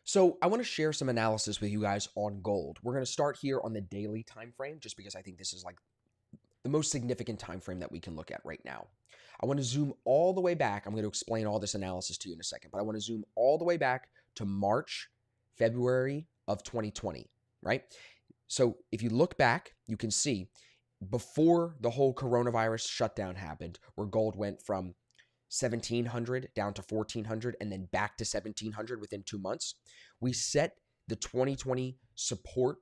So I want to share some analysis with you guys on gold. We're going to start here on the daily time frame just because I think this is like the most significant time frame that we can look at right now. I want to zoom all the way back. I'm going to explain all this analysis to you in a second, but I want to zoom all the way back to March, February of 2020, right? So if you look back, you can see before the whole coronavirus shutdown happened, where gold went from 1700 down to 1400 and then back to 1700 within 2 months. We set the 2020 support,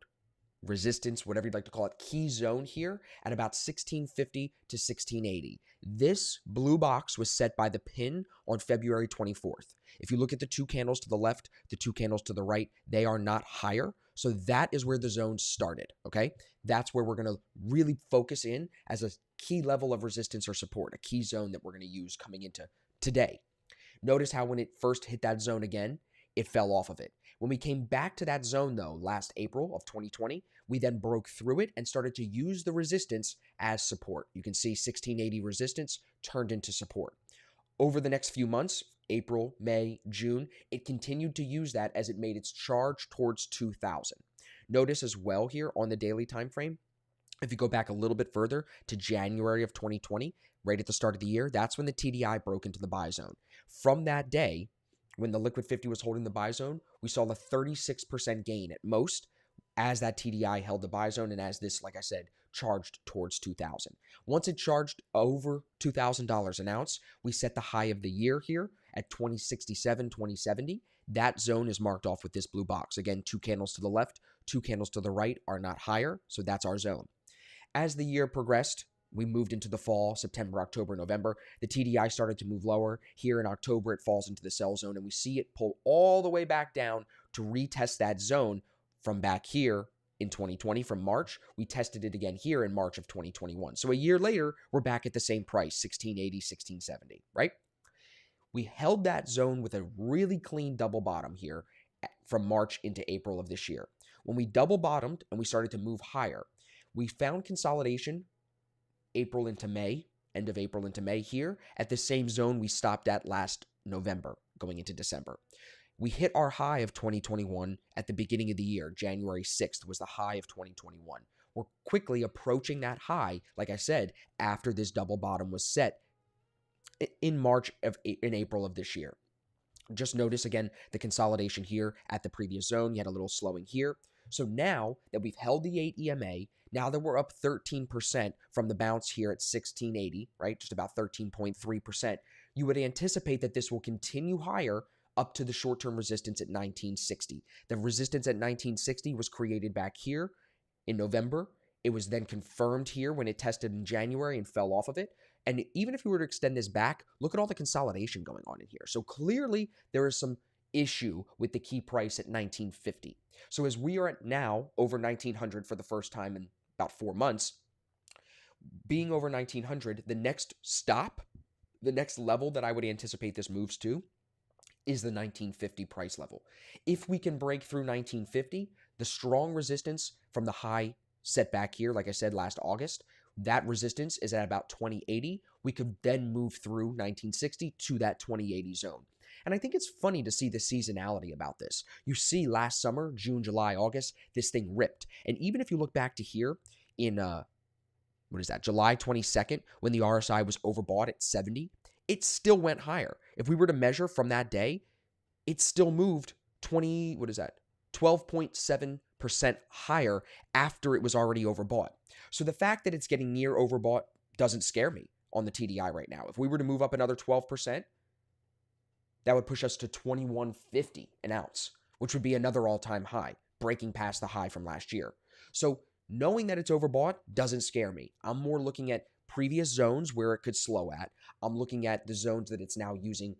resistance, whatever you'd like to call it, key zone here at about 1650 to 1680. This blue box was set by the pin on February 24th. If you look at the two candles to the left, the two candles to the right, they are not higher. So that is where the zone started, okay? That's where we're going to really focus in as a key level of resistance or support, a key zone that we're going to use coming into today. Notice how when it first hit that zone again, it fell off of it. When we came back to that zone, though, last April of 2020, we then broke through it and started to use the resistance as support. You can see 1680 resistance turned into support. Over the next few months, April, May, June, it continued to use that as it made its charge towards 2000. Notice as well here on the daily time frame, if you go back a little bit further to January of 2020, right at the start of the year, that's when the TDI broke into the buy zone. From that day, when the liquid 50 was holding the buy zone, we saw the 36% gain at most as that TDI held the buy zone and as this, like I said, charged towards 2000. Once it charged over $2,000 an ounce, we set the high of the year here at 2067, 2070. That zone is marked off with this blue box. Again, two candles to the left, two candles to the right are not higher, so that's our zone. As the year progressed, we moved into the fall, September, October, November. The TDI started to move lower. Here in October, it falls into the sell zone, and we see it pull all the way back down to retest that zone from back here in 2020. From March, we tested it again here in March of 2021. So a year later, we're back at the same price, 1680, 1670, right? We held that zone with a really clean double bottom here from March into April of this year. When we double bottomed and we started to move higher, we found consolidation April into May, end of April into May here at the same zone we stopped at last November going into December. We hit our high of 2021 at the beginning of the year. January 6th was the high of 2021. We're quickly approaching that high, like I said, after this double bottom was set in April of this year. Just notice again the consolidation here at the previous zone. You had a little slowing here. So now that we've held the 8 EMA, now that we're up 13% from the bounce here at 1680, right, just about 13.3%, you would anticipate that this will continue higher up to the short-term resistance at 1960. The resistance at 1960 was created back here in November. It was then confirmed here when it tested in January and fell off of it. And even if we were to extend this back, look at all the consolidation going on in here. So clearly there is some issue with the key price at 1950. So as we are at now over 1900 for the first time in about 4 months, being over 1900, the next stop, the next level that I would anticipate this moves to is the 1950 price level. If we can break through 1950, the strong resistance from the high set back here, like I said, last August, that resistance is at about 2080. We could then move through 1960 to that 2080 zone. And I think it's funny to see the seasonality about this. You see last summer, June, July, August, this thing ripped. And even if you look back to here in, July 22nd, when the RSI was overbought at 70, it still went higher. If we were to measure from that day, it still moved 12.7% higher after it was already overbought. So the fact that it's getting near overbought doesn't scare me on the TDI right now. If we were to move up another 12%, that would push us to 21.50 an ounce, which would be another all-time high, breaking past the high from last year. So knowing that it's overbought doesn't scare me. I'm more looking at previous zones where it could slow at. I'm looking at the zones that it's now using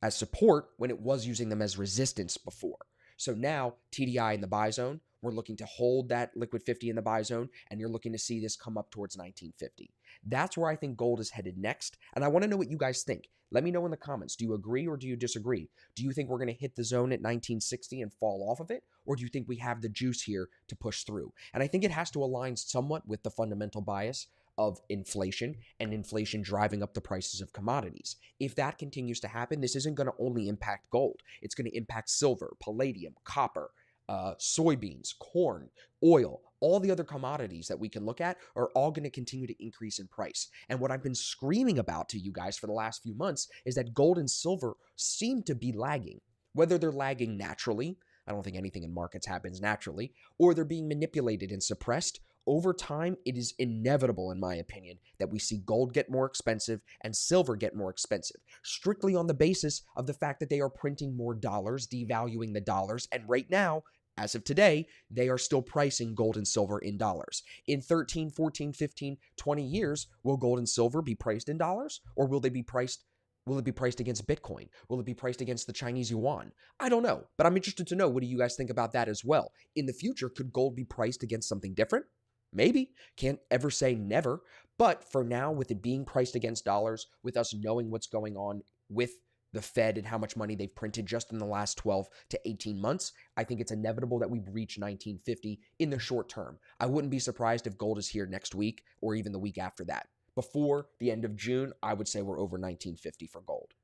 as support when it was using them as resistance before. So now TDI in the buy zone, we're looking to hold that liquid 50 in the buy zone, and you're looking to see this come up towards 1950. That's where I think gold is headed next, and I want to know what you guys think. Let me know in the comments. Do you agree or do you disagree? Do you think we're going to hit the zone at 1960 and fall off of it? Or do you think we have the juice here to push through? And I think it has to align somewhat with the fundamental bias of inflation and inflation driving up the prices of commodities. If that continues to happen, this isn't going to only impact gold. It's going to impact silver, palladium, copper, soybeans, corn, oil, all the other commodities that we can look at are all going to continue to increase in price. And what I've been screaming about to you guys for the last few months is that gold and silver seem to be lagging. Whether they're lagging naturally, I don't think anything in markets happens naturally, or they're being manipulated and suppressed, over time, it is inevitable, in my opinion, that we see gold get more expensive and silver get more expensive, strictly on the basis of the fact that they are printing more dollars, devaluing the dollars, and right now, as of today, they are still pricing gold and silver in dollars. In 13, 14, 15, 20 years, will gold and silver be priced in dollars? Or will it be priced against Bitcoin? Will it be priced against the Chinese yuan? I don't know, but I'm interested to know, what do you guys think about that as well? In the future, could gold be priced against something different? Maybe. Can't ever say never. But for now, with it being priced against dollars, with us knowing what's going on with the Fed and how much money they've printed just in the last 12 to 18 months, I think it's inevitable that we reach 1950 in the short term. I wouldn't be surprised if gold is here next week or even the week after that. Before the end of June, I would say we're over 1950 for gold.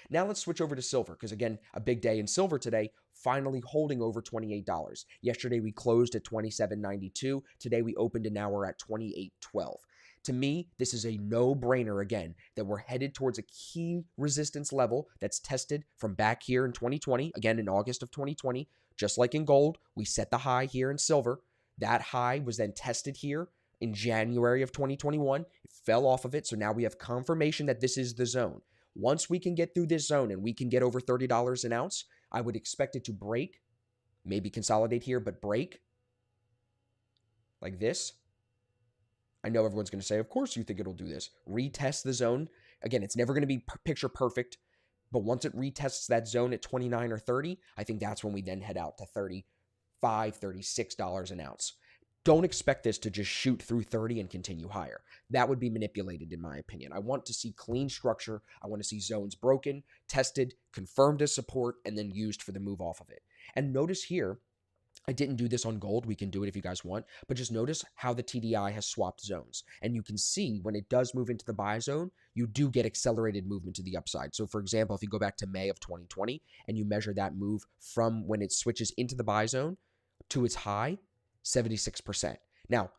Now let's switch over to silver, because again, a big day in silver today, finally holding over $28. Yesterday we closed at $27.92. Today we opened and now we're at $28.12. To me, this is a no-brainer again that we're headed towards a key resistance level that's tested from back here in 2020, again in August of 2020. Just like in gold, we set the high here in silver. That high was then tested here in January of 2021. It fell off of it, so now we have confirmation that this is the zone. Once we can get through this zone and we can get over $30 an ounce, I would expect it to break, maybe consolidate here, but break like this. I know everyone's going to say, of course you think it'll do this. Retest the zone. Again, it's never going to be picture perfect, but once it retests that zone at 29 or 30, I think that's when we then head out to $35, $36 an ounce. Don't expect this to just shoot through 30 and continue higher. That would be manipulated, in my opinion. I want to see clean structure. I want to see zones broken, tested, confirmed as support, and then used for the move off of it. And notice here, I didn't do this on gold. We can do it if you guys want, but just notice how the TDI has swapped zones. And you can see when it does move into the buy zone, you do get accelerated movement to the upside. So for example, if you go back to May of 2020 and you measure that move from when it switches into the buy zone to its high, 76%. Now,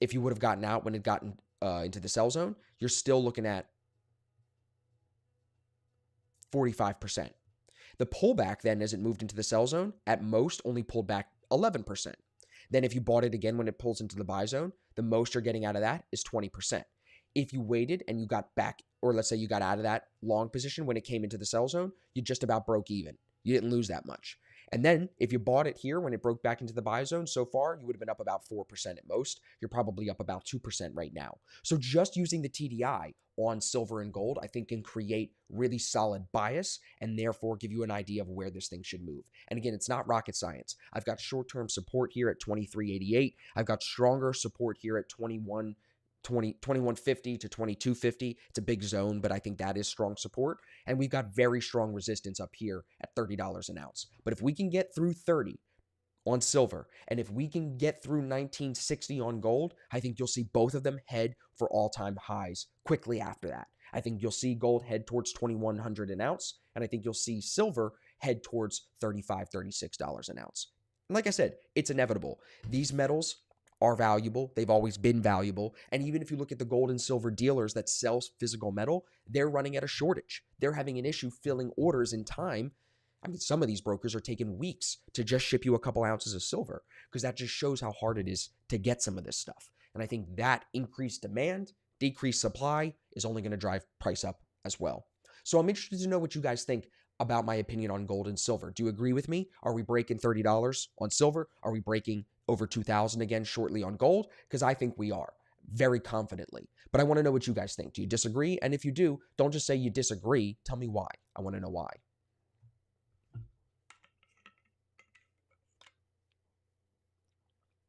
if you would have gotten out when it got into the sell zone, you're still looking at 45%. The pullback then, as it moved into the sell zone, at most only pulled back 11%. Then if you bought it again when it pulls into the buy zone, the most you're getting out of that is 20%. If you waited and you got back, or let's say you got out of that long position when it came into the sell zone, you just about broke even. You didn't lose that much. And then if you bought it here when it broke back into the buy zone, so far you would have been up about 4% at most. You're probably up about 2% right now. So just using the TDI on silver and gold, I think can create really solid bias and therefore give you an idea of where this thing should move. And again, it's not rocket science. I've got short-term support here at 23.88. I've got stronger support here at 2150 to 2250. It's a big zone, but I think that is strong support. And we've got very strong resistance up here at $30 an ounce. But if we can get through 30 on silver, and if we can get through 1960 on gold, I think you'll see both of them head for all-time highs quickly after that. I think you'll see gold head towards 2100 an ounce, and I think you'll see silver head towards $35, $36 an ounce. And like I said, it's inevitable. These metals are valuable. They've always been valuable. And even if you look at the gold and silver dealers that sell physical metal, they're running at a shortage. They're having an issue filling orders in time. I mean, some of these brokers are taking weeks to just ship you a couple ounces of silver because that just shows how hard it is to get some of this stuff. And I think that increased demand, decreased supply is only going to drive price up as well. So I'm interested to know what you guys think about my opinion on gold and silver. Do you agree with me? Are we breaking $30 on silver? Are we breaking over 2,000 again shortly on gold? Because I think we are, very confidently. But I want to know what you guys think. Do you disagree? And if you do, don't just say you disagree. Tell me why. I want to know why.